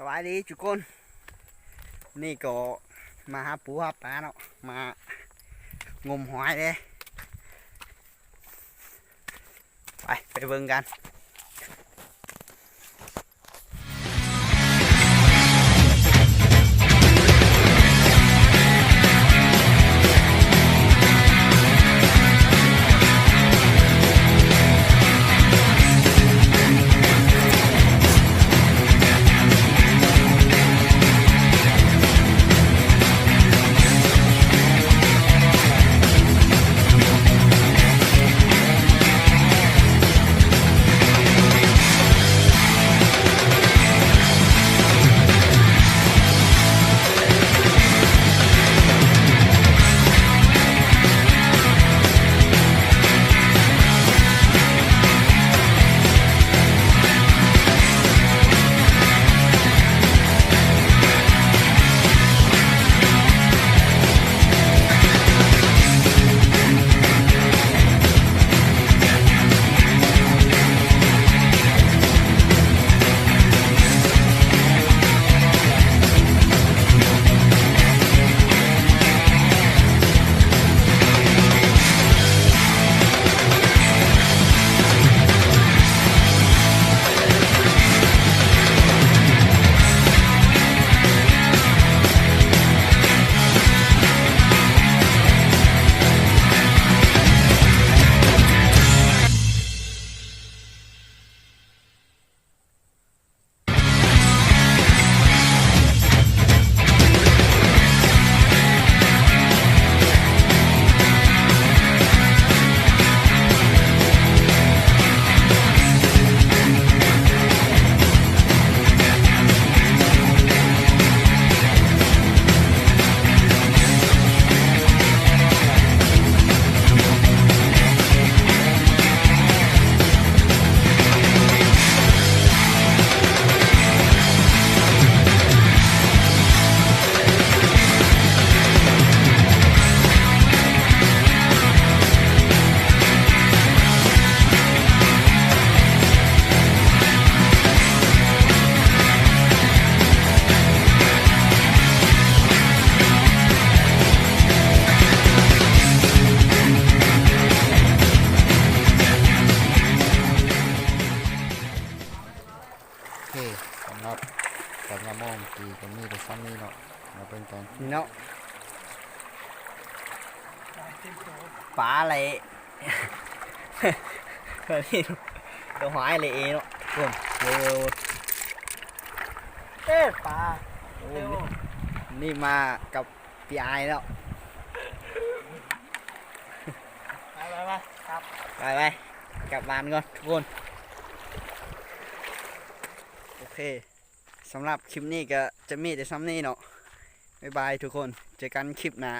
สวัสดีทุกคนนี่ก็มาหาปูหาปลาเนาะมางมหอยเลยไปเบิ่งกันโอเคสำหรับการยามองตีก็มีแต่ซ้ำนี้เนาะมาเป็นกัน นี่เนาะปลาอะไร นี่ตัวหอยอะไรเนาะทุกคนเร็ว ปลา โอ้นี่มากับพี่ไอายแล้ว ไปครับ ไปกลับบ้านก่อนทุกคนโอเคสำหรับคลิปนี้ก็จะมีแต่ซ้ำนี้เนาะบ๊ายบายทุกคนเจอกันคลิปหน้า